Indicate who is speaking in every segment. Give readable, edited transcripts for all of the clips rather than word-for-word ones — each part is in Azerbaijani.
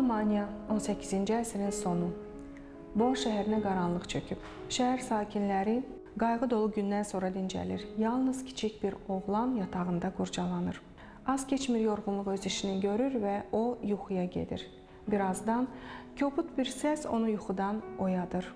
Speaker 1: Almaniya 18-ci əsrin sonu. Bonn şəhərinə qaranlıq çöküb. Şəhər sakinləri qayğı dolu gündən sonra dincəlir. Yalnız kiçik bir oğlan yatağında qurcalanır. Az keçmir yorğunluq öz işini görür və o yuxuya gedir. Birazdan kobud bir səs onu yuxudan oyadır.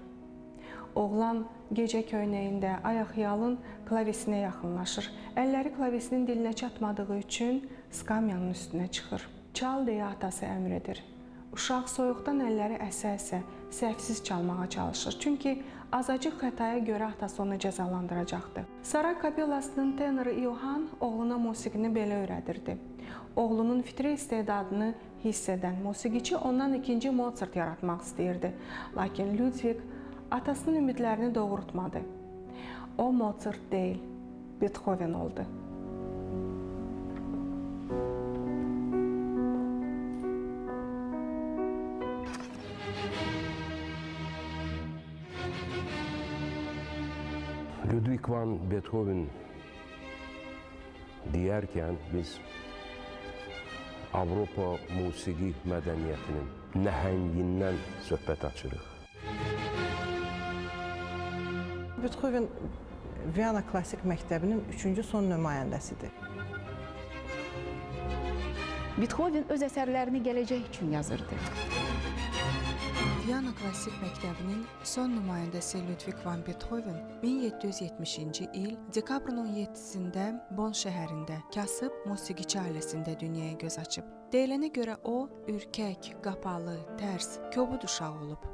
Speaker 1: Oğlan gecə köynəyində ayaqyalın klavisinə yaxınlaşır. Əlləri klavisinin dilinə çatmadığı üçün skamyanın üstünə çıxır. Çal deyə atası əmr edir. Uşaq soyuqdan əlləri əsə-əsə səhvsiz çalmağa çalışır. Çünki azacıq xətaya görə atası onu cəzalandıracaqdı. Saray Kapellasının tenoru İohan oğluna musiqini belə öyrədirdi. Oğlunun fitri istedadını hiss edən musiqiçi ondan ikinci Mozart yaratmaq istəyirdi. Lakin Ludwig atasının ümidlərini doğrultmadı. O Mozart deyil, Beethoven oldu.
Speaker 2: Ludwig van Beethoven deyərkən biz Avropa musiqi mədəniyyətinin nəhəngindən söhbət açırıq.
Speaker 3: Beethoven Viyana klassik məktəbinin 3-cü son nümayəndəsidir.
Speaker 4: Beethoven öz əsərlərini gələcək üçün yazırdı.
Speaker 1: Viyana klassik məktəbinin son nümayəndəsi Ludwig van Beethoven 1770-ci il dekabrın 17-sində Bonn şəhərində kasıb musiqiçi ailəsində dünyaya göz açıb. Deyilənə görə o, ürkək, qapalı, tərs, kobud uşaq olub.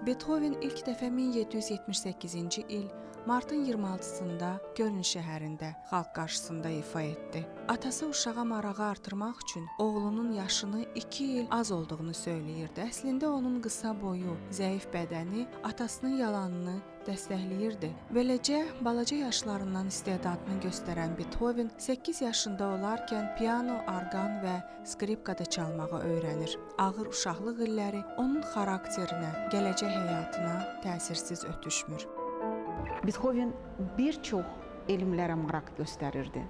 Speaker 1: Beethoven ilk dəfə 1778-ci il martın 26-sında Köln şəhərində xalq qarşısında ifa etdi. Atası uşağa marağı artırmaq üçün oğlunun yaşını 2 il az olduğunu söyləyirdi. Əslində onun qısa boyu, zəif bədəni atasının yalanını dəstəkləyirdi. Beləcə, balaca yaşlarından istedadını göstərən Beethoven 8 yaşında olarkən piano, arqan və skripkada çalmağı öyrənir. Ağır uşaqlıq illəri onun xarakterinə, gələcək həyatına təsirsiz ötüşmür.
Speaker 4: Beethoven bir çox elmlərə maraq göstərirdi.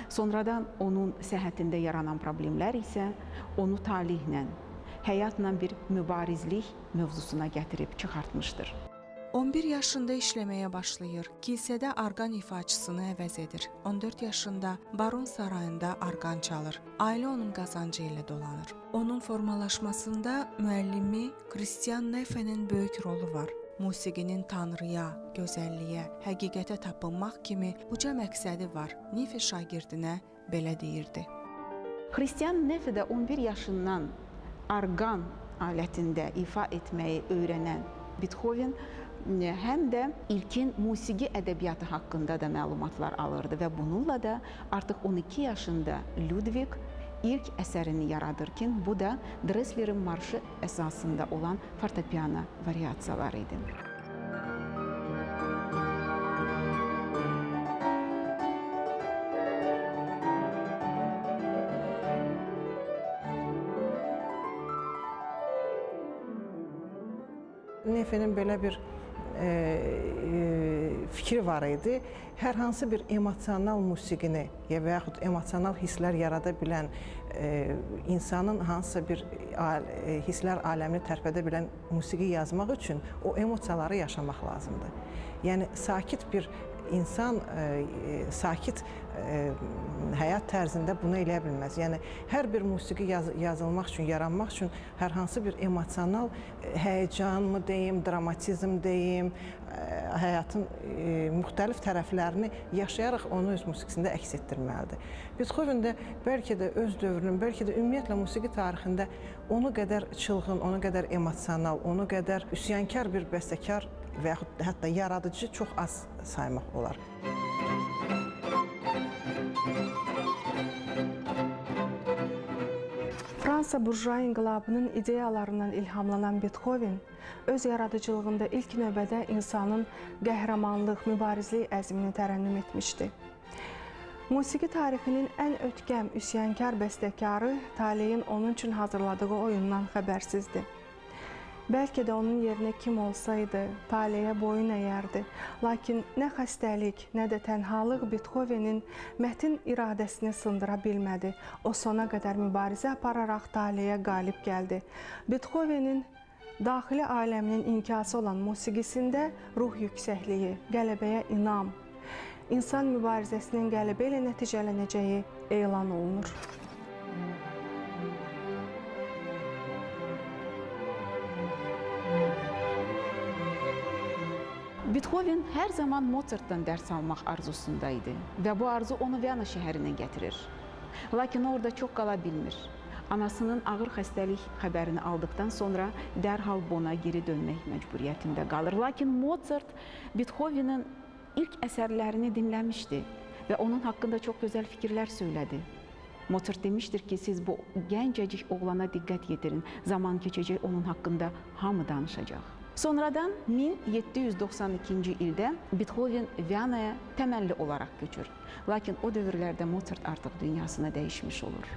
Speaker 4: Sonradan onun səhhətində yaranan problemlər isə onu talihlə, həyatla bir mübarizlik mövzusuna gətirib çıxartmışdır.
Speaker 1: 11 yaşında işləməyə başlayır. Kilsədə arqan ifaçısını əvəz edir. 14 yaşında Baron sarayında arqan çalır. Ailə onun qazancı ilə dolanır. Onun formalaşmasında müəllimi Christian Neffe'nin böyük rolu var. Musiqinin tanrıya, gözəlliyə, həqiqətə tapınmaq kimi uca məqsədi var. Neffe şagirdinə belə deyirdi.
Speaker 4: Christian Neffe də 11 yaşından arqan alətində ifa etməyi öyrənən Beethoven həm də ilkin musiqi ədəbiyyatı haqqında da məlumatlar alırdı və bununla da artıq 12 yaşında Ludwig ilk əsərini yaradırkən bu da Dressler'in marşı əsasında olan fortepiano variasiyaları idi.
Speaker 3: Neffe'nin belə bir fikri var idi. Hər hansı bir emosional musiqini və yaxud emosional hisslər yarada bilən insanın hansısa bir hisslər aləmini tərpədə bilən musiqi yazmaq üçün o emosiyaları yaşamaq lazımdır. Yəni, sakit bir insan sakit həyat tərzində bunu eləyə bilməz. Yəni, hər bir musiqi yazılmaq üçün, yaranmaq üçün hər hansı bir emosional həyəcanmı deyim, dramatizm deyim, həyatın müxtəlif tərəflərini yaşayaraq onu öz musiqisində əks etdirməlidir. Beethoven də bəlkə də öz dövrünün, bəlkə də ümumiyyətlə musiqi tarixində onu qədər çılğın, onu qədər emosional, onu qədər üsyankar bir bəstəkar və yaxud hətta yaradıcı çox az saymaq olar.
Speaker 1: Fransa burjua inqilabının ideyalarından ilhamlanan Beethoven öz yaradıcılığında ilk növbədə insanın qəhrəmanlıq, mübarizlik əzmini tərənnüm etmişdi. Musiqi tarixinin ən ötkəm, üsyankar bəstəkarı taleyin onun üçün hazırladığı oyundan xəbərsizdir. Bəlkə də onun yerinə kim olsaydı, taleyə boyun əyərdi. Lakin nə xəstəlik, nə də tənhalıq Beethovenin mətin iradəsini sındıra bilmədi. O sona qədər mübarizə apararaq taleyə qalib gəldi. Beethovenin daxili aləminin inkası olan musiqisində ruh yüksəkliyi, qələbəyə inam, insan mübarizəsinin qələbə ilə nəticələnəcəyi elan olunur.
Speaker 4: Beethoven hər zaman Mozartdan dərs almaq arzusunda idi və bu arzu onu Viyana şəhərinə gətirir. Lakin orada çox qala bilmir. Anasının ağır xəstəlik xəbərini aldıqdan sonra dərhal Bona geri dönmək məcburiyyətində qalır. Lakin Mozart Beethovenin ilk əsərlərini dinləmişdi və onun haqqında çox gözəl fikirlər söylədi. Mozart demişdir ki, siz bu gəncəcik oğlana diqqət yetirin, zaman keçəcək onun haqqında hamı danışacaq. Sonradan 1792-ci ildə Beethoven Viyanaya təməlli olaraq köçür. Lakin o dövrlərdə Mozart artıq dünyasını dəyişmiş olur.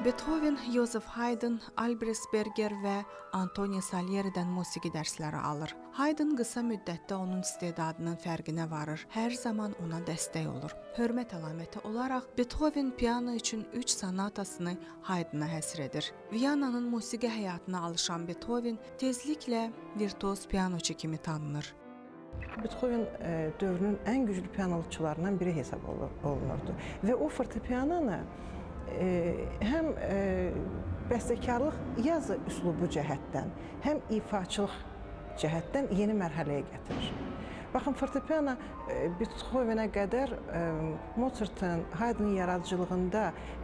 Speaker 1: Beethoven, Joseph Haydn, Albrecht Berger və Antonio Salieri'dən musiqi dərsləri alır. Haydn qısa müddətdə onun istedadının fərqinə varır, hər zaman ona dəstək olur. Hörmət əlaməti olaraq Beethoven piano üçün 3 sonatasını Haydna həsr edir. Viyananın musiqi həyatına alışan Beethoven tezliklə virtuoz pianoçu kimi tanınır.
Speaker 3: Beethoven dövrünün ən güclü pianoçularından biri hesab olunurdu və o fortepianonu həm bəstəkarlıq yazı üslubu cəhətdən, həm ifaçılıq cəhətdən yeni mərhələyə gətirir. Baxın, fortepiano Beethovenə qədər Mozartın, Haydnın yaradıcılığında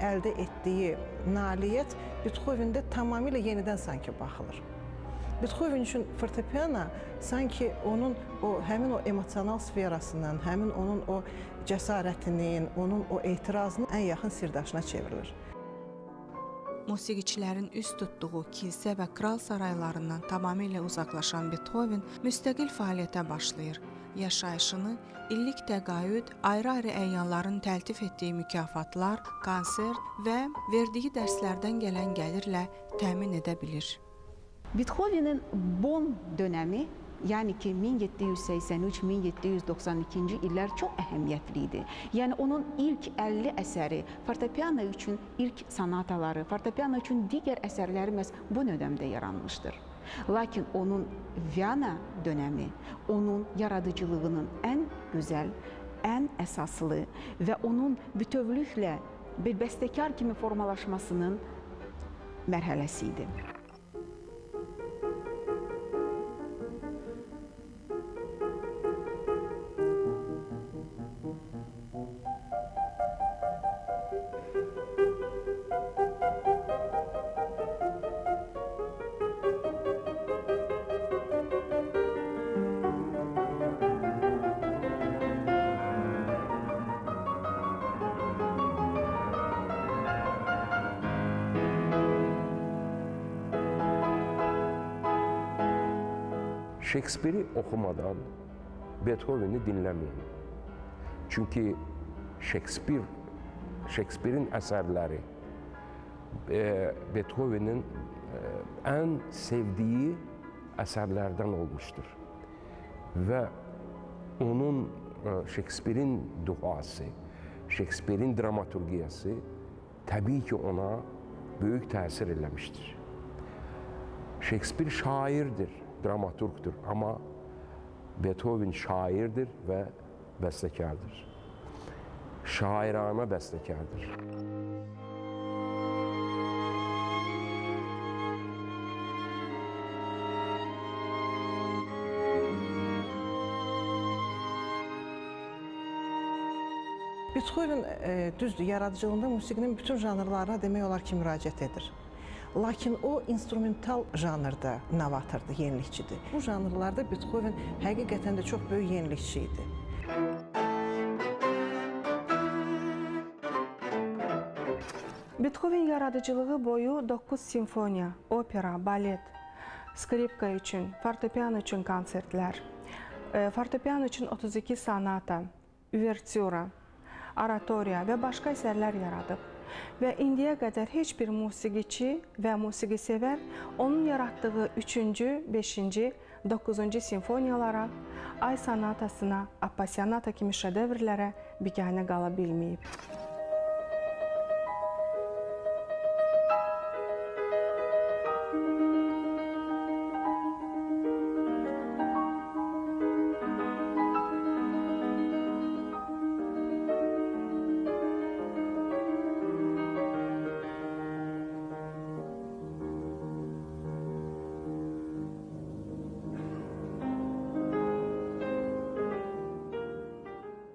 Speaker 3: əldə etdiyi nailiyyət Beethovendə tamamilə yenidən sanki baxılır. Beethoven üçün fortepiano sanki onun həmin o emosional sferasının, həmin onun o cəsarətinin, onun o etirazının ən yaxın sirdaşına çevrilir.
Speaker 1: Musiqiçilərin üst tutduğu kilsə və kral saraylarından tamamilə uzaqlaşan Beethoven müstəqil fəaliyyətə başlayır. Yaşayışını illik təqaüd, ayrı-ayrı əyanların təltif etdiyi mükafatlar, konsert və verdiyi dərslərdən gələn gəlirlə təmin edə bilir.
Speaker 4: Beethoven'in Bonn dönəmi, yəni ki 1783-1792-ci illər çox əhəmiyyətli idi. Yəni onun ilk 50 əsəri, fortepiano üçün ilk sonataları, fortepiano üçün digər əsərləri məhz bu dönəmdə yaranmışdır. Lakin onun Viyana dönəmi, onun yaradıcılığının ən gözəl, ən əsaslı və onun bütövlüklə bir bəstəkar kimi formalaşmasının mərhələsi idi.
Speaker 2: Shakespeare'i oxumadan Beethoven'i dinləməyin. Çünki Shakespeare'in əsərləri Beethoven'in ən sevdiyi əsərlərdən olmuşdur. Və onun Shakespeare'in duası, Shakespeare'in dramaturgiyası təbii ki ona böyük təsir eləmişdir. Shakespeare şairdir, dramaturgdur, amma Beethoven şairdir və bəstəkardır. Şairana bəstəkardır.
Speaker 3: Beethoven düzdür, yaradıcılığında musiqinin bütün janrlarına demək olar ki, müraciət edir. Lakin o instrumental janrda novatordur, yenilikçidir. Bu janrlarda Beethoven həqiqətən də çox böyük yenilikçi idi.
Speaker 1: Beethoven yaradıcılığı boyu 9 simfoniya, opera, balet, skripka üçün, fortepiano üçün konsertlər, fortepiano üçün 32 sonata, uvertüra, oratoriya və başqa əsərlər yaradıb. Və indiyə qədər heç bir musiqiçi və musiqisevər onun yaratdığı 3-cü, 5-ci, 9-cu simfoniyalara, Ay sonatasına, Appassionata kimi şedevrlərə biganə qala bilməyib.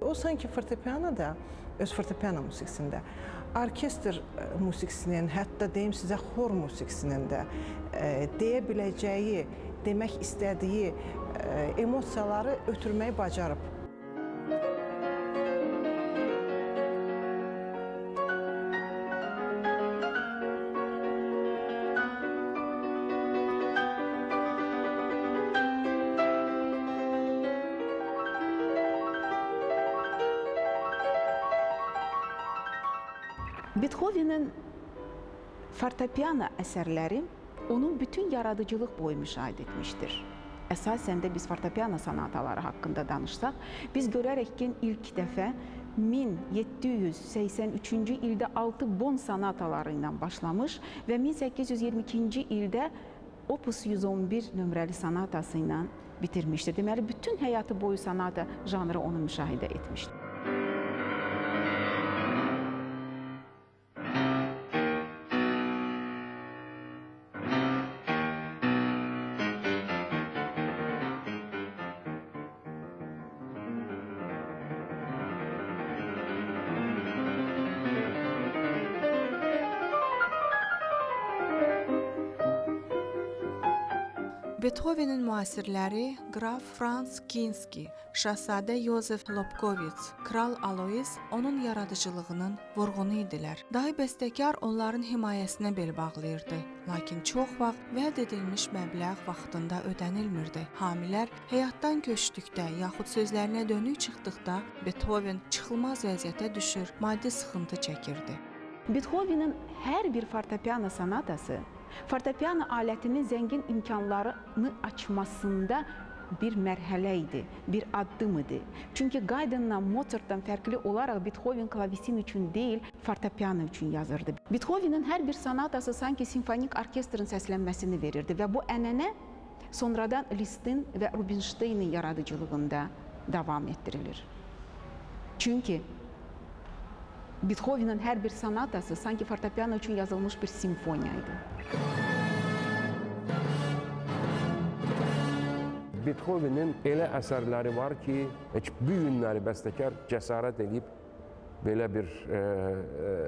Speaker 3: O sanki fortepianoda, öz fortepiano musiqisində, orkestr musiqisinin, hətta deyim sizə xor musiqisinin də deyə biləcəyi, demək istədiyi emosiyaları ötürməyi bacarıb.
Speaker 4: Beethoven'in fortepiano əsərləri onun bütün yaradıcılıq boyu müşahidə etmişdir. Əsasən də biz fortepiano sonataları haqqında danışsaq, biz görərək ki, ilk dəfə 1783-cü ildə 6 bon sonataları ilə başlamış və 1822-ci ildə Opus 111 nömrəli sonatası ilə bitirmişdir. Deməli, bütün həyatı boyu sonata janrı onu müşahidə etmişdir.
Speaker 1: Beethoven'in müasirləri Qraf Franz Kinski, Şahzadə Yozef Lobkowitz, Kral Alois onun yaradıcılığının vurğunu idilər. Dahi bəstəkar onların himayəsinə bel bağlayırdı. Lakin çox vaxt vəd edilmiş məbləğ vaxtında ödənilmirdi. Hamilər həyatdan köçdükdə yaxud sözlərinə dönük çıxdıqda Beethoven çıxılmaz vəziyyətə düşür, maddi sıxıntı çəkirdi.
Speaker 4: Beethoven'in hər bir fortepiano sonatası fortepiano alətinin zəngin imkanlarını açmasında bir mərhələ idi, bir addım idi. Çünki Haydnla Mozartdan fərqli olaraq Beethoven klavisin üçün deyil, fortepiano üçün yazırdı. Beethoven'in hər bir sonatası sanki simfonik orkestrin səslənməsini verirdi və bu ənənə sonradan Liszt'in və Rubinstein'in yaradıcılığında davam etdirilir. Çünki Beethoven'in hər bir sonatası sanki fortepiano üçün yazılmış bir simfoniya idi.
Speaker 2: Beethoven'in elə əsərləri var ki, heç bu günləri bəstəkar cəsarət edib belə bir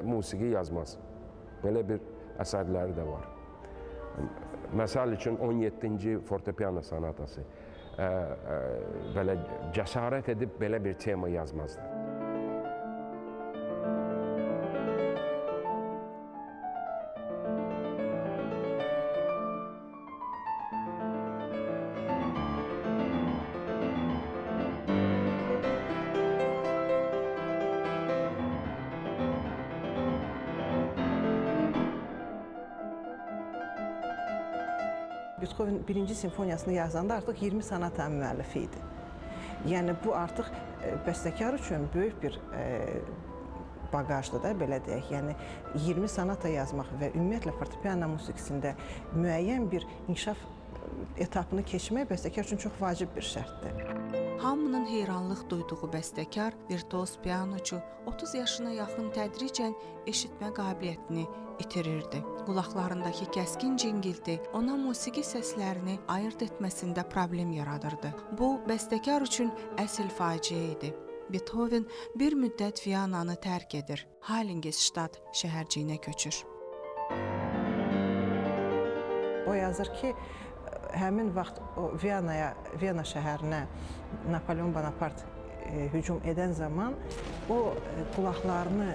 Speaker 2: musiqi yazmaz. Belə bir əsərləri də var. Məsəl üçün 17-ci fortepiano sonatası belə cəsarət edib belə bir tema yazmazdı.
Speaker 3: Beethoven birinci simfoniyasını yazanda artıq 20 sonatanın müəllifi idi. Yəni bu artıq bəstəkar üçün böyük bir baqajdır da, belə deyək. Yəni 20 sonata yazmaq və ümumiyyətlə fortepiano musiqisində müəyyən bir inkişaf etapını keçmək bəstəkar üçün çox vacib bir şərtdir.
Speaker 1: Hamının heyranlıq duyduğu bəstəkar, virtuoz pianoçu 30 yaşına yaxın tədricən eşitmə qabiliyyətini itirirdi. Qulaqlarındakı kəskin cingilti ona musiqi səslərini ayırd etməsində problem yaradırdı. Bu, bəstəkar üçün əsl faciə idi. Beethoven bir müddət Viyananı tərk edir. Heiligenstadt şəhərciyinə köçür.
Speaker 3: O yazır ki, həmin vaxt o Viyana şəhərinə Napoleon Bonaparte hücum edən zaman o qulaqlarını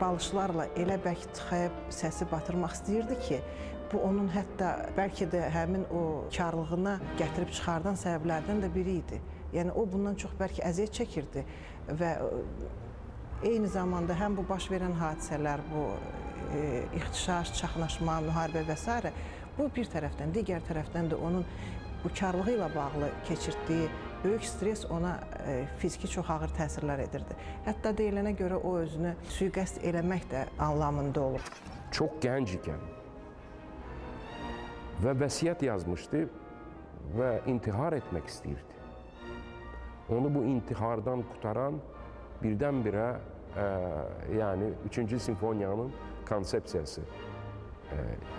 Speaker 3: balışlarla elə bərk tıxayıb səsi batırmaq istəyirdi ki, bu onun hətta bəlkə də həmin o karlığına gətirib çıxardan səbəblərdən də biri idi. Yəni o bundan çox bəlkə əziyyət çəkirdi və eyni zamanda həm bu baş verən hadisələr, bu ixtişaş, çaxnaşma, müharibə və s. bu bir tərəfdən, digər tərəfdən də onun bu karlığı ilə bağlı keçirdiyi böyük stres ona fiziki çox ağır təsirlər edirdi. Hətta deyilənə görə o özünü sui-qəsd eləmək də anlamında olub.
Speaker 2: Çox gənc ikən və vəsiyyət yazmışdı və intihar etmək istəyirdi. Onu bu intihardan qutaran birdən-birə yəni 3-cü simfoniyanın konsepsiyası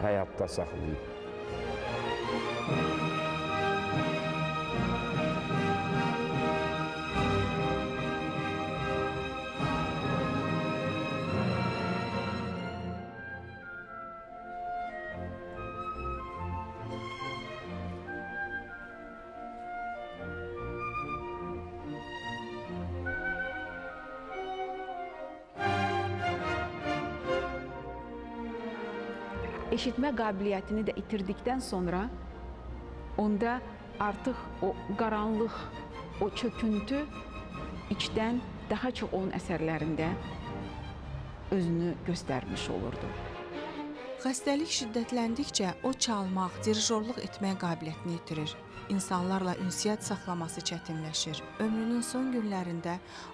Speaker 2: həyatda saxlayıb.
Speaker 4: Eşitmə qabiliyyətini də itirdikdən sonra onda artıq o qaranlıq, o çöküntü içdən daha çox onun əsərlərində özünü göstərmiş olurdu.
Speaker 1: Xəstəlik şiddətləndikcə o çalmaq, dirijorluq etmək qabiliyyətini itirir. İnsanlarla ünsiyyət saxlaması çətinləşir. Ömrünün son günlərində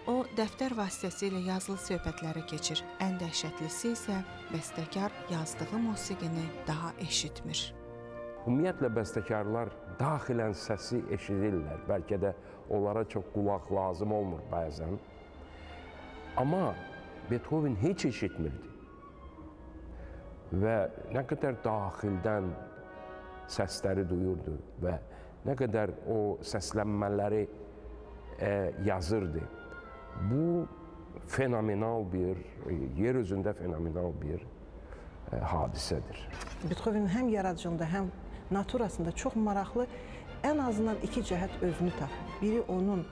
Speaker 1: o dəftər vasitəsilə yazılı söhbətlərə keçir. Ən dəhşətlisi isə bəstəkar yazdığı musiqini daha eşitmir.
Speaker 2: Ümumiyyətlə bəstəkarlar daxilən səsi eşidirlər. Bəlkə də onlara çox qulaq lazım olmur bəzən. Amma Beethoven heç eşitmirdi. Və nə qədər daxildən səsləri duyurdu və nə qədər o səslənmələri yazırdı. Bu fenomenal bir, yer üzündə fenomenal bir hadisədir.
Speaker 3: Beethoven həm yaradıcılığında, həm naturasında çox maraqlı, ən azından iki cəhət özünü tapır. Biri onun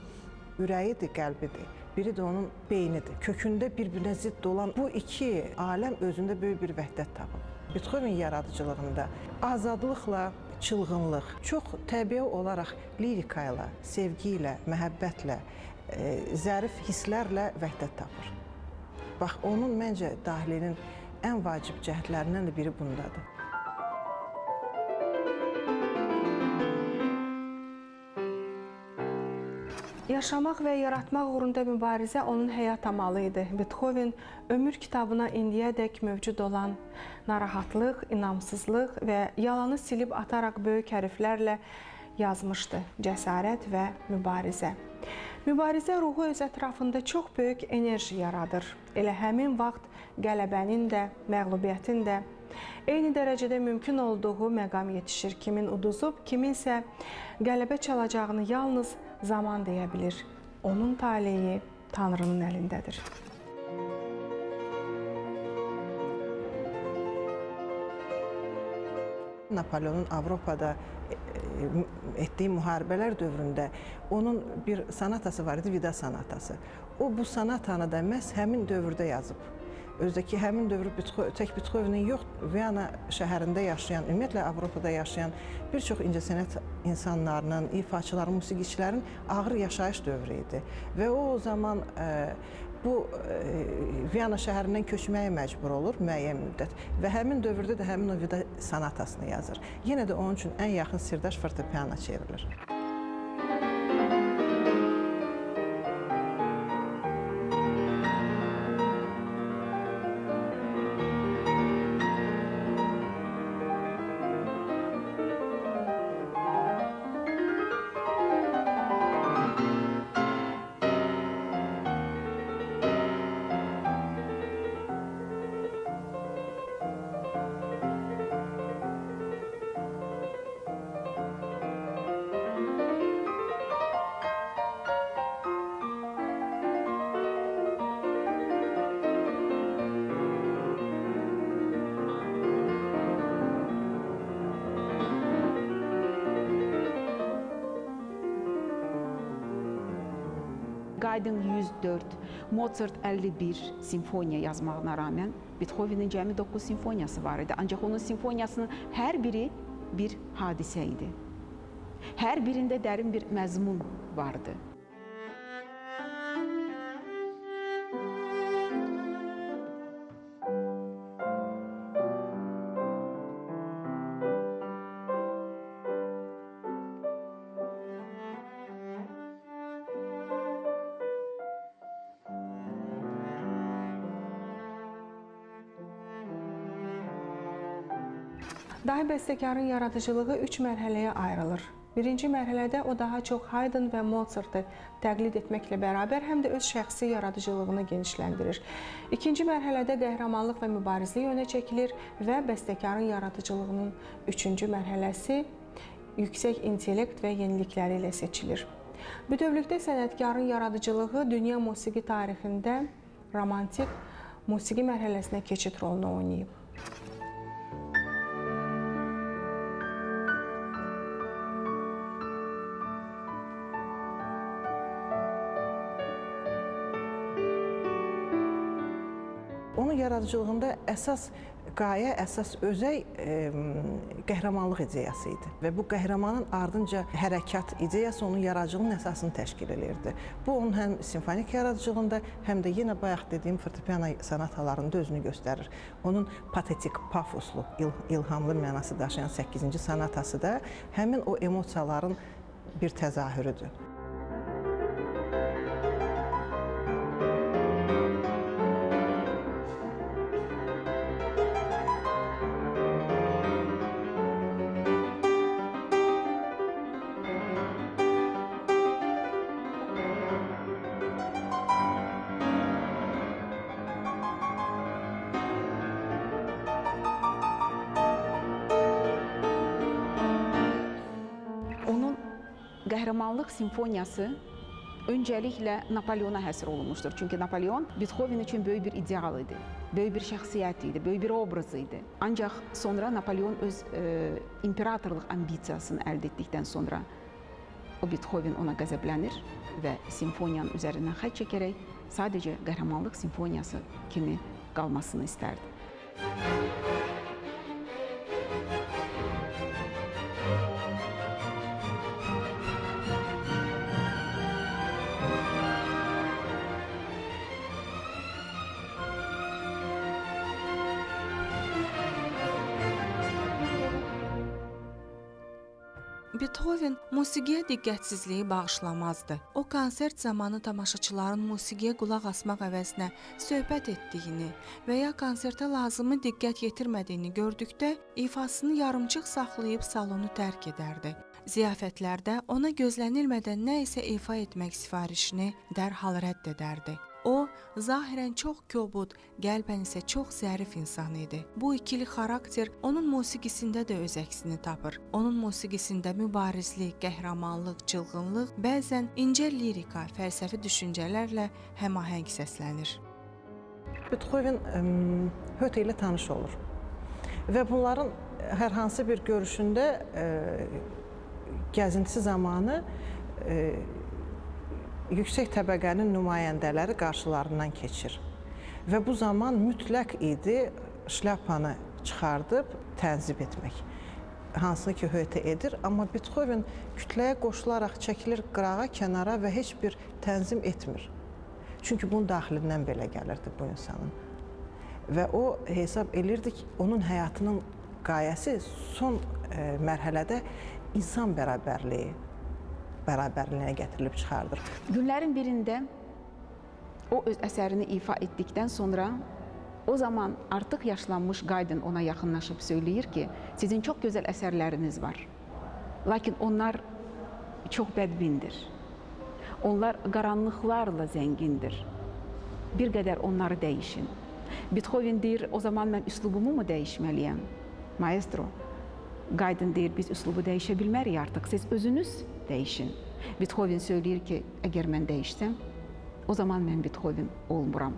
Speaker 3: ürəyidir, qəlbidir, biri də onun beynidir. Kökündə bir-birinə zidd olan bu iki aləm özündə böyük bir vəhdət tapır. Beethoven yaradıcılığında azadlıqla çılğınlıq, çox təbii olaraq lirika ilə, sevgi ilə, məhəbbətlə, zərif hisslərlə vəhdət tapır. Bax, onun məncə dahilinin ən vacib cəhətlərindən də biri bundadır.
Speaker 1: Yaşamaq və yaratmaq uğrunda mübarizə onun həyat amalı idi. Beethoven ömür kitabına indiyədək mövcud olan narahatlıq, inamsızlıq və yalanı silib ataraq böyük hərflərlə yazmışdı. Cəsarət və mübarizə. Mübarizə ruhu öz ətrafında çox böyük enerji yaradır. Elə həmin vaxt qələbənin də, məğlubiyyətin də eyni dərəcədə mümkün olduğu məqam yetişir. Kimin uduzub, kiminsə qələbə çalacağını yalnız zaman deyə bilir. Onun taleyi Tanrının əlindədir.
Speaker 3: Napoleonun Avropada etdiyi müharibələr dövründə onun bir sanatası var idi, vida sanatası. O bu sanatanı da məhz həmin dövrdə yazıb. Özdəki həmin dövrü tək Beethovenin yox, Viyana şəhərində yaşayan, ümumiyyətlə Avropada yaşayan bir çox incəsənət insanlarının, ifaçıların, musiqiçilərin ağır yaşayış dövrü idi. Və o zaman bu Viyana şəhərindən köçməyə məcbur olur müəyyən müddət və həmin dövrdə də həmin o vida sanatasını yazır. Yenə də onun üçün ən yaxın sirdaş fortepiano çevrilir.
Speaker 4: Haydn 104, Mozart 51 simfoniya yazmağına rağmen Beethovenin cəmi 9 simfoniyası var idi. Ancaq onun simfoniyasının hər biri bir hadisə idi. Hər birində dərin bir məzmun vardı.
Speaker 1: Dahi bəstəkarın yaradıcılığı 3 mərhələyə ayrılır. Birinci mərhələdə o daha çox Haydn və Mozartı təqlid etməklə bərabər həm də öz şəxsi yaradıcılığını genişləndirir. İkinci mərhələdə qəhrəmanlıq və mübarizlik önə çəkilir və bəstəkarın yaradıcılığının üçüncü mərhələsi yüksək intellekt və yenilikləri ilə seçilir. Bütövlükdə sənətkarın yaradıcılığı dünya musiqi tarixində romantik musiqi mərhələsinə keçid rolunu oynayıb.
Speaker 3: Onun yaradıcılığında əsas qayə, əsas özəy qəhrəmanlıq ideyası idi. Və bu qəhrəmanın ardınca hərəkat ideyası onun yaradıcılığının əsasını təşkil edirdi. Bu onun həm simfonik yaradıcılığında, həm də yenə bayaq dediyim fortepiano sonatalarında özünü göstərir. Onun patetik, pafoslu, ilhamlı mənası daşıyan 8-ci sonatası da həmin o emosiyaların bir təzahürüdür.
Speaker 4: Qəhrəmanlıq simfoniyası öncəliklə Napoleona həsr olunmuşdur. Çünki Napoleon Beethoven üçün böyük bir ideal idi, böyük bir şəxsiyyət idi, böyük bir obraz idi. Ancaq sonra Napoleon öz imperatorluq ambisiyasını əldə etdikdən sonra o Beethoven ona qəzəblənir və simfoniyanın üzərindən xətt çəkərək sadəcə qəhrəmanlıq simfoniyası kimi qalmasını istərdi.
Speaker 1: Beethoven musiqiyə diqqətsizliyi bağışlamazdı. O, konsert zamanı tamaşaçıların musiqiyə qulaq asmaq əvəzinə söhbət etdiyini və ya konsertə lazımi diqqət yetirmədiyini gördükdə ifasını yarımçıq saxlayıb salonu tərk edərdi. Ziyafətlərdə ona gözlənilmədən nə isə ifa etmək sifarişini dərhal rədd edərdi. O, zahirən çox kobud, qəlbən isə çox zərif insan idi. Bu ikili xarakter onun musiqisində də öz əksini tapır. Onun musiqisində mübarizlik, qəhrəmanlıq, çılğınlıq, bəzən incə lirika, fəlsəfi düşüncələrlə həmahəng səslənir.
Speaker 3: Beethoven Höte ilə tanış olur və bunların hər hansı bir görüşündə gəzintisi zamanı yüksək təbəqənin nümayəndələri qarşılarından keçir. Və bu zaman mütləq idi şlyapanı çıxardıb tənzib etmək. Hansını ki, Höte edir, amma Beethoven kütləyə qoşularaq çəkilir qırağa, kənara və heç bir tənzim etmir. Çünki bunun daxilindən belə gəlirdi bu insanın. Və o hesab edirdi ki, onun həyatının qayəsi son mərhələdə insan bərabərliyinə gətirilib çıxardır.
Speaker 4: Günlərin birində o öz əsərini ifa etdikdən sonra o zaman artıq yaşlanmış Haydn ona yaxınlaşıb söyləyir ki, sizin çox gözəl əsərləriniz var. Lakin onlar çox bədbindir. Onlar qaranlıqlarla zəngindir. Bir qədər onları dəyişin. Beethoven deyir, o zaman mən üslubumu mu dəyişməliyəm? Maestro, Haydn deyir, biz üslubu dəyişə bilmərik artıq, siz özünüz dəyişin. Beethoven söyləyir ki, əgər mən dəyişsəm, o zaman mən Beethoven olmuram.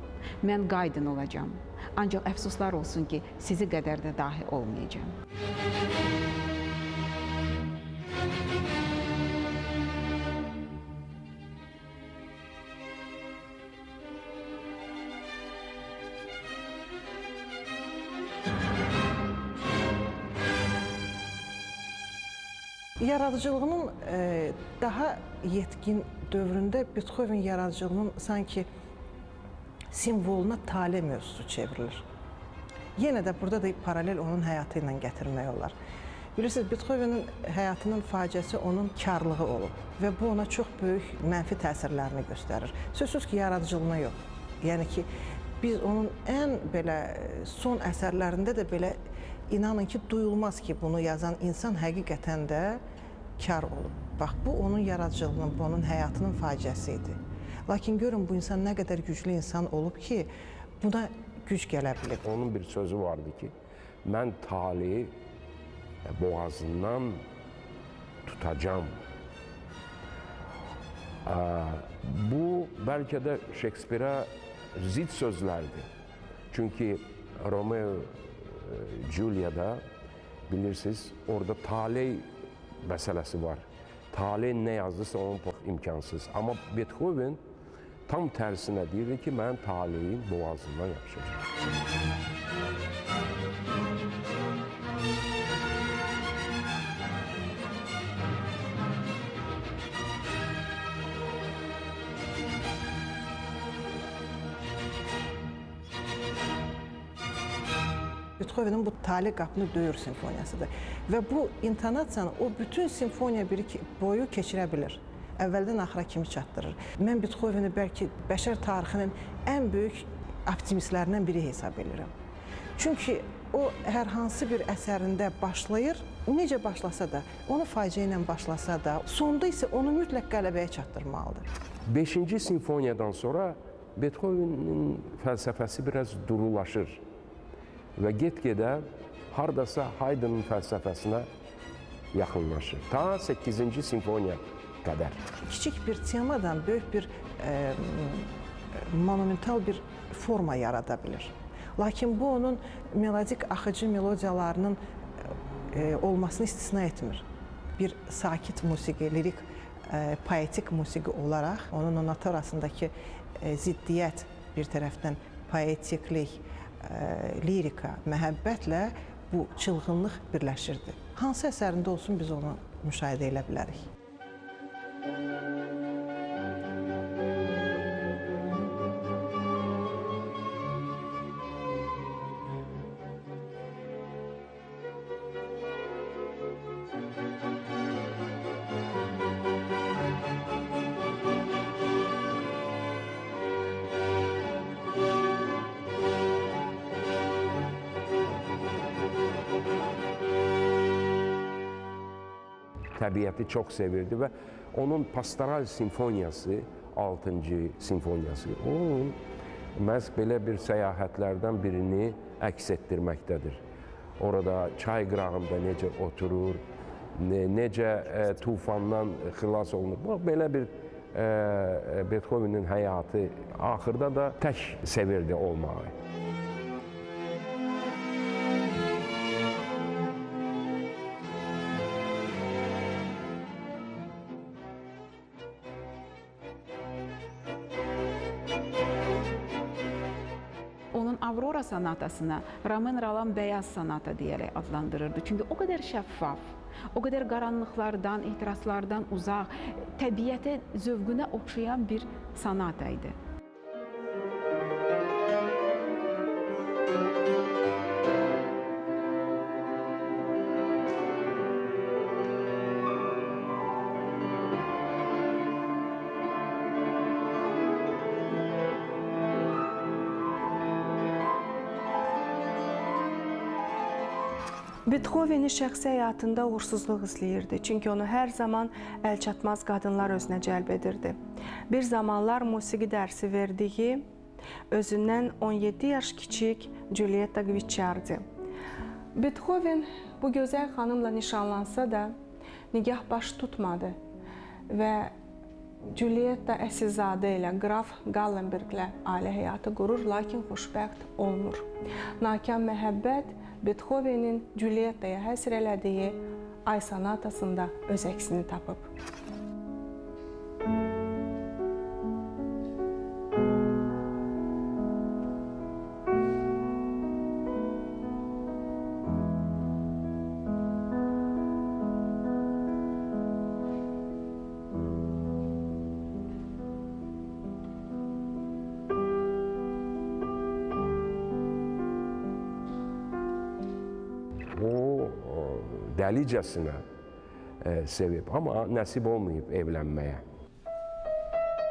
Speaker 4: Mən Haydn olacağam. Ancaq əfsuslar olsun ki, sizi qədər də dahi olmayacağam.
Speaker 3: Yaradıcılığının daha yetkin dövründə Beethoven yaradıcılığının sanki simvoluna tale mövzusu çevrilir. Yenə də burada da paralel onun həyatı ilə gətirmək olar. Bilirsiniz, Beethovenin həyatının faciəsi onun karlığı olub və bu ona çox böyük mənfi təsirlərini göstərir. Sözsüz ki, yaradıcılığına yox. Yəni ki, biz onun ən belə son əsərlərində də belə inanın ki, duyulmaz ki, bunu yazan insan həqiqətən də kar olub. Bax, bu onun yaradıcılığının, bu onun həyatının faciəsi idi. Lakin görün, bu insan nə qədər güclü insan olub ki, buna güc gələ bilir.
Speaker 2: Onun bir sözü vardı ki, mən taleyi boğazından tutacağım. Bu bəlkə də Shakespeare-ə zid sözlərdir. Çünki Romeo Julia'da bilirsiniz, orada taley məsələsi var. Taley nə yazdısa onun imkansız. Amma Beethoven tam tərsinə deyirdi ki, mən taleyin boğazından yapışacağım.
Speaker 3: Beethoven'in bu Talih qapını döyür simfoniyasıdır. Və bu intonasiyanı o bütün simfoniya boyu keçirə bilir. Əvvəldən axıra kimi çatdırır. Mən Beethoveni bəlkə bəşər tarixinin ən böyük optimistlərindən biri hesab edirəm. Çünki o hər hansı bir əsərində başlayır, necə başlasa da, onu faciə ilə başlasa da, sonda isə onu mütləq qələbəyə çatdırmalıdır.
Speaker 2: 5-ci simfoniyadan sonra Beethovenin fəlsəfəsi biraz durulaşır və get-gedə hardasa Haydnın fəlsəfəsinə yaxınlaşır. Ta 8-ci simfoniya qədər.
Speaker 3: Kiçik bir temadan böyük bir monumental bir forma yarada bilir. Lakin bu onun melodik axıcı melodiyalarının olmasını istisna etmir. Bir sakit musiqi, lirik, poetik musiqi olaraq onun notatorasındakı ziddiyyət bir tərəfdən poetiklik, lirika, məhəbbətlə bu çılğınlıq birləşirdi. Hansı əsərində olsun biz onu müşahidə edə bilərik.
Speaker 2: Təbiəti çox sevirdi və onun pastoral simfoniyası, 6-cı simfoniyası, onun məhz belə bir səyahətlərdən birini əks etdirməkdədir. Orada çay qırağında necə oturur, necə tufandan xilas olunur. Belə bir Beethovenin həyatı axırda da tək sevirdi olmağı.
Speaker 4: Onun Aurora sonatasına Ramen Ralam bəyaz sonata deyərək adlandırırdı. Çünki o qədər şəffaf, o qədər qaranlıqlardan, etirazlardan uzaq, təbiətə zövqünə oxşayan bir sonata idi.
Speaker 1: Beethoveni şəxsi həyatında uğursuzluq izləyirdi, çünki onu hər zaman əlçatmaz qadınlar özünə cəlb edirdi. Bir zamanlar musiqi dərsi verdiyi, özündən 17 yaş kiçik Giulietta Guicciardi. Beethoven bu gözəl xanımla nişanlansa da, nigah baş tutmadı və Giulietta əsilzadə ilə Qraf Gallenberglə ailə həyatı qurur, lakin xoşbəxt olmur. Nakam məhəbbət Beethovenin Giulietta'ya həsr elədiyi Ay sonatasında öz əksini tapıb.
Speaker 2: o dəlicəsinə sevib, amma nəsib olmayıb evlənməyə.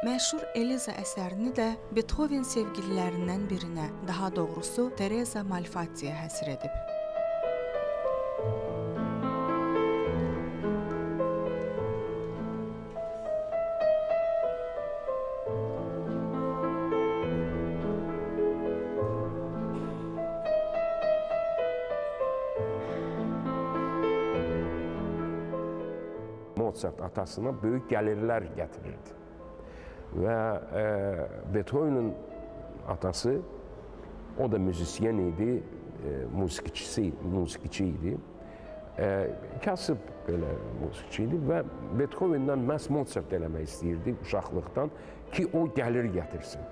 Speaker 1: Məşhur Eliza əsərini də Beethoven sevgililərindən birinə, daha doğrusu Teresa Malfattiyə həsr edib.
Speaker 2: Mozart atasına böyük gəlirlər gətirirdi. Və Beethoven'in atası, o da müzisyen idi, musiqiçi idi. Kasıb belə musiqiçi idi və Beethoven'dan məhz Mozart eləmək istəyirdi uşaqlıqdan ki, o gəlir gətirsin.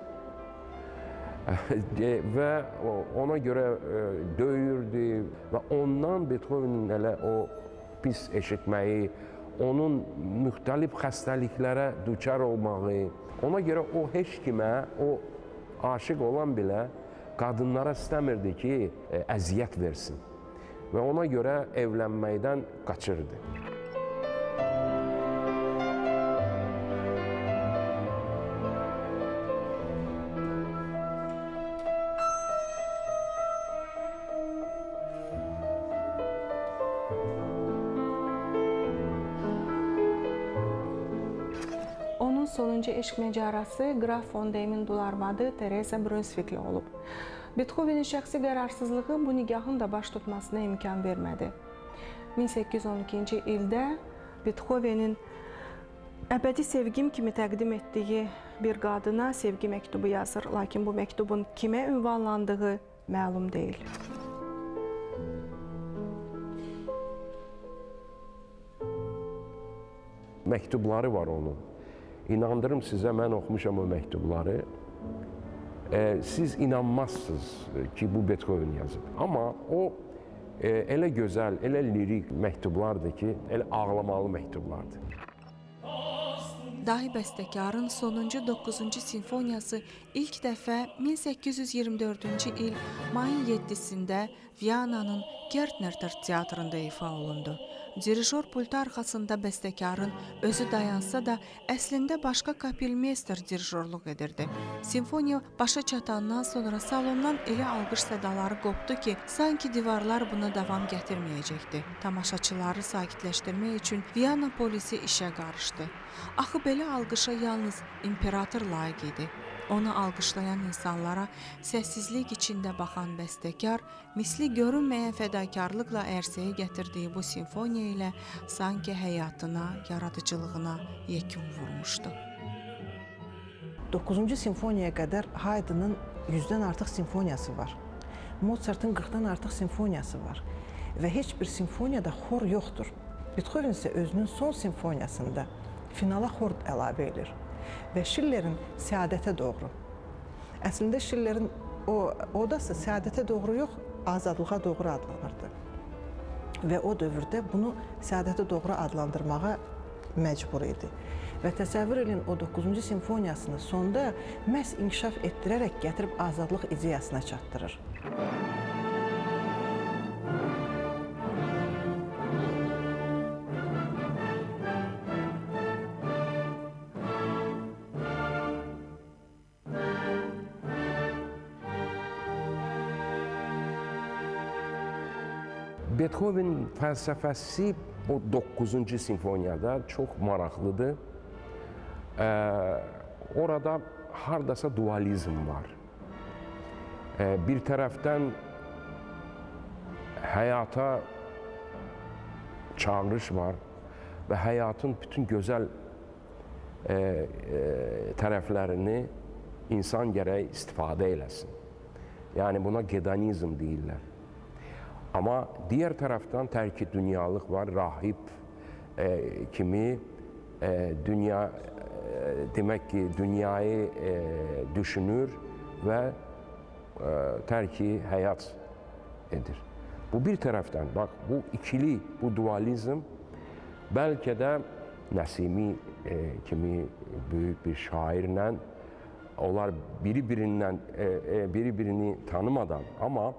Speaker 2: Və ona görə döyürdü və ondan Beethoven'in elə o pis eşitməyi, onun müxtəlif xəstəliklərə düçar olmağı, ona görə o heç kimə, o aşiq olan belə qadınlara istəmirdi ki, əziyyət versin və ona görə evlənməkdən qaçırdı.
Speaker 1: Onun sonuncu eşq məcarası Qraf von Deym'in arvadı Teresa Brunswicklə olub. Beethoven'in şəxsi qərarsızlığı bu nikahın da baş tutmasına imkan vermədi. 1812-ci ildə Beethoven'in əbədi sevgim kimi təqdim etdiyi bir qadına sevgi məktubu yazır, lakin bu məktubun kimə ünvanlandığı məlum deyil.
Speaker 2: Məktubları var onun. İnandırım sizə, mən oxumuşam o məktubları. Siz inanmazsınız ki, bu Beethoven yazıb. Amma o elə gözəl, elə lirik məktublardır ki, elə ağlamalı məktublardır.
Speaker 1: Dahi bəstəkarın sonuncu 9-cu simfoniyası ilk dəfə 1824-cü il mayın 7-sində Viyananın Gärtner teatrında ifa olundu. Dirijor pultu arxasında bəstəkarın özü dayansa da, əslində başqa kapelmeyster dirijorluq edirdi. Simfoniya başa çatandan sonra salondan elə alqış sədaları qopdu ki, sanki divarlar buna davam gətirməyəcəkdi. Tamaşaçıları sakitləşdirmək üçün Viyana polisi işə qarışdı. Axı belə alqışa yalnız imperator layiq idi. Onu alqışlayan insanlara səssizlik içində baxan bəstəkar, misli görünməyən fədakarlıqla ərsəyə gətirdiyi bu simfoniya ilə sanki həyatına, yaradıcılığına yekun vurmuşdu.
Speaker 3: 9-cu simfoniyaya qədər Haydnın 100-dən artıq simfoniyası var. Mozartın 40-dan artıq simfoniyası var və heç bir simfoniyada xor yoxdur. Beethoven isə özünün son simfoniyasında finala xor əlavə edir və Schillerin səadətə doğru. Əslində Schillerin odası səadətə doğru yox, azadlığa doğru adlanırdı. Və o dövrdə bunu səadətə doğru adlandırmağa məcbur idi. Və təsəvvür edin, o 9-cu simfoniyasını sonda məhz inkişaf etdirərək gətirib azadlıq ideyasına çatdırır.
Speaker 2: Beethoven fəlsəfəsi o 9-cu simfoniyada çox maraqlıdır. Orada hardasa dualizm var. Bir tərəfdən həyata çağırış var və həyatın bütün gözəl tərəflərini insan gərək istifadə eləsin. Yəni buna gedonizm deyirlər. Amma digər tərəfdən tərki dünyalıq var, rahib kimi demək ki, dünyayı düşünür və tərki həyat edir. Bu bir tərəfdən, bax, bu ikili, bu dualizm bəlkə də Nəsimi kimi böyük bir şairlə onlar biri-birini tanımadan, amma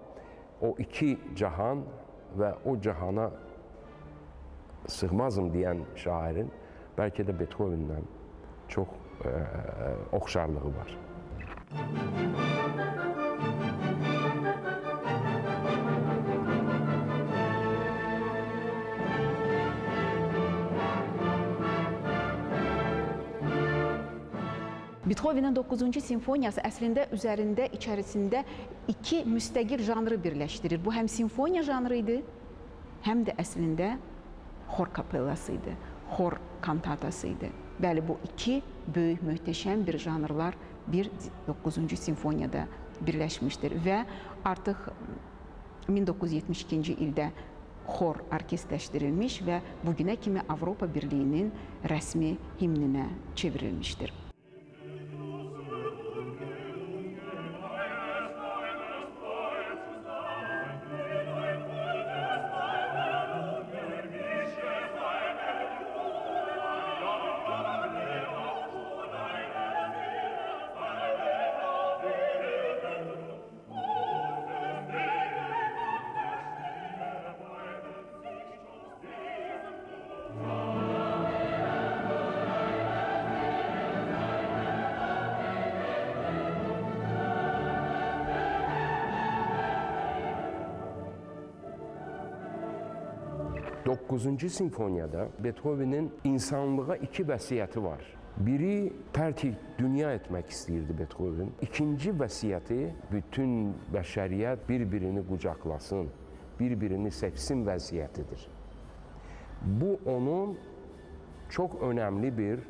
Speaker 2: o iki cahan və o cahana sığmazım deyən şairin bəlkə də Beethoven'dən çox oxşarlığı var.
Speaker 4: Beethoven'in 9-cu simfoniyası əslində üzərində içərisində iki müstəqil janrı birləşdirir. Bu həm simfoniya janrı idi, həm də əslində xor kapellası idi, xor kantatası idi. Bəli, bu iki böyük, möhtəşəm bir janrlar bir 9-cu simfoniyada birləşmişdir və artıq 1972-ci ildə xor orkestrləşdirilmiş və bugünə kimi Avropa Birliyinin rəsmi himninə çevrilmişdir.
Speaker 2: Doqquzuncu simfoniyada Beethoven'in insanlığa iki vəsiyyəti var. Biri tərk dünya etmək istəyirdi Beethoven. İkinci vəsiyyəti bütün bəşəriyyət bir-birini qucaqlasın, bir-birini sevsin vəziyyətidir. Bu onun çox önəmli bir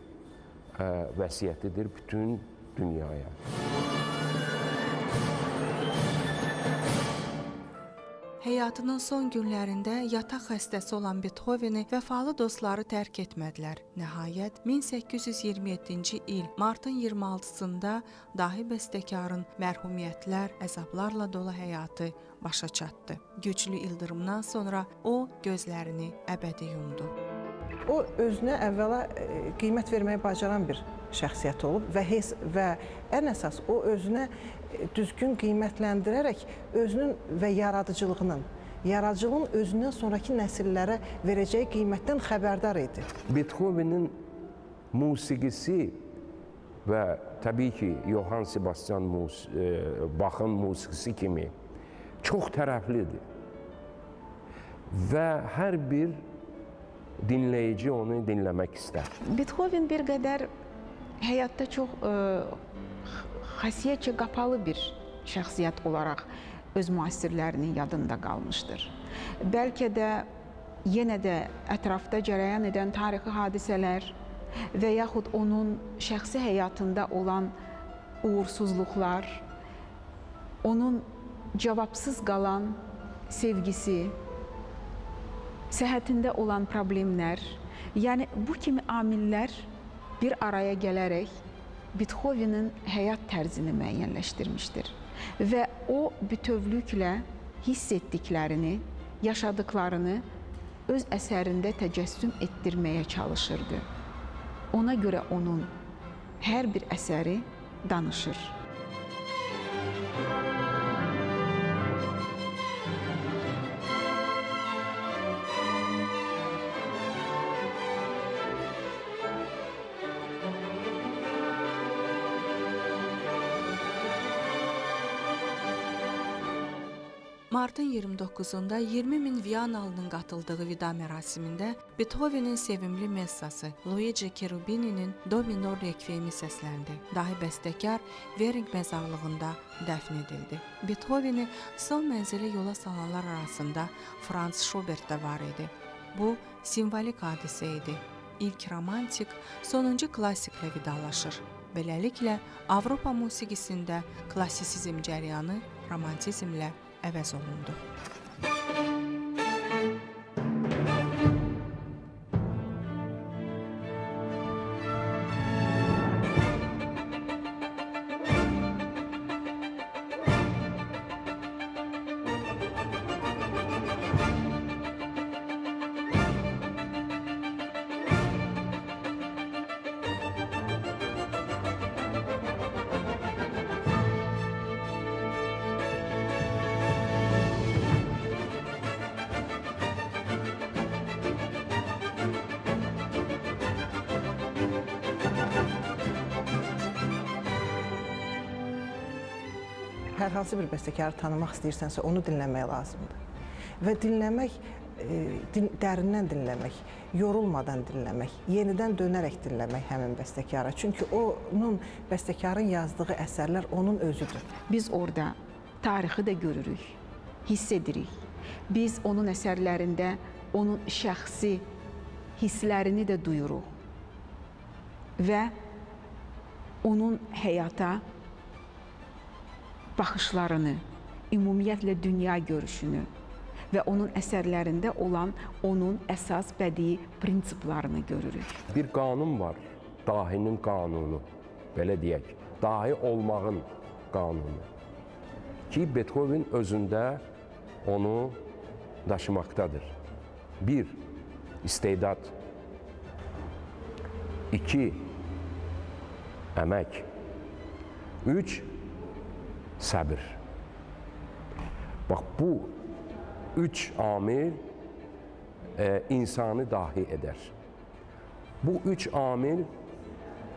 Speaker 2: vəsiyyətidir bütün dünyaya.
Speaker 1: Həyatının son günlərində yataq xəstəsi olan Beethoveni vəfalı dostları tərk etmədilər. Nəhayət 1827-ci il martın 26-sında dahi bəstəkarın mərhumiyyətlər, əzablarla dolu həyatı başa çatdı. Güclü ildırımdan sonra o gözlərini əbədi yumdu.
Speaker 3: O özünə əvvəla qiymət verməyi bacaran bir şəxsiyyət olub və ən əsas o özünə düzgün qiymətləndirərək özünün və yaradıcılığının özündən sonraki nəsillərə verəcəyi qiymətdən xəbərdar idi.
Speaker 2: Beethoven'in musiqisi və təbii ki, Johann Sebastian Bach'ın musiqisi kimi çox tərəflidir və hər bir dinləyici onu dinləmək istər.
Speaker 4: Beethoven bir qədər həyatda çox xasiyyətcə qapalı bir şəxsiyyət olaraq öz müasirlərinin yadında qalmışdır. Bəlkə də yenə də ətrafda cərəyan edən tarixi hadisələr və yaxud onun şəxsi həyatında olan uğursuzluqlar, onun cavabsız qalan sevgisi, səhhətində olan problemlər, yəni bu kimi amillər bir araya gələrək Beethoven'in həyat tərzini müəyyənləşdirmişdir və o bütövlüklə hiss etdiklərini, yaşadıklarını öz əsərində təcəssüm etdirməyə çalışırdı. Ona görə onun hər bir əsəri danışır.
Speaker 1: Martın 29-da 20 min Viyanalının qatıldığı vida mərasimində Beethoven'in sevimli messası Luigi Cherubini'nin Do minor rekviyemi səsləndi. Dahi bəstəkar Vering məzarlığında dəfn edildi. Beethoven'i son mənzili yola salanlar arasında Franz Schubert də var idi. Bu simvolik hadisə idi. İlk romantik sonuncu klassiklə vidalaşır. Beləliklə Avropa musiqisində klassisizm cəryanı romantizmlə əvəz olundu.
Speaker 3: hər hansı bir bəstəkarı tanımaq istəyirsənsə, onu dinləmək lazımdır. Və dinləmək, dərindən dinləmək, yorulmadan dinləmək, yenidən dönərək dinləmək həmin bəstəkara. Çünki onun, bəstəkarın yazdığı əsərlər onun özüdür.
Speaker 4: Biz orada tarixi də görürük, hiss edirik. Biz onun əsərlərində onun şəxsi hisslərini də duyuruq və onun həyata baxışlarını, ümumiyyətlə dünya görüşünü və onun əsərlərində olan onun əsas bədii prinsiplarını görürük.
Speaker 2: Bir qanun var, dahinin qanunu, belə deyək, dahi olmağın qanunu ki, Beethoven özündə onu daşımaqdadır. 1. İstedad. 2. Əmək. 3. Səbir. Bax, bu 3 amil insanı dahi edər. Bu 3 amil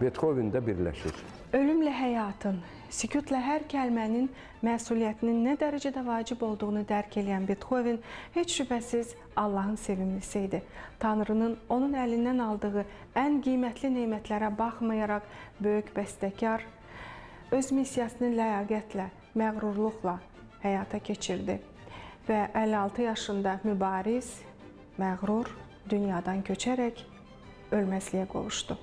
Speaker 2: Beethoven'də birləşir.
Speaker 1: Ölümlə həyatın, sükutla hər kəlmənin məsuliyyətinin nə dərəcədə vacib olduğunu dərk edən Beethoven heç şübhəsiz Allahın sevimlisi idi. Tanrının onun əlindən aldığı ən qiymətli nemətlərə baxmayaraq böyük bəstəkar öz missiyasını ləyaqətlə, məğrurluqla həyata keçirdi və 56 yaşında mübariz, məğrur dünyadan köçərək ölməzliyə qovuşdu.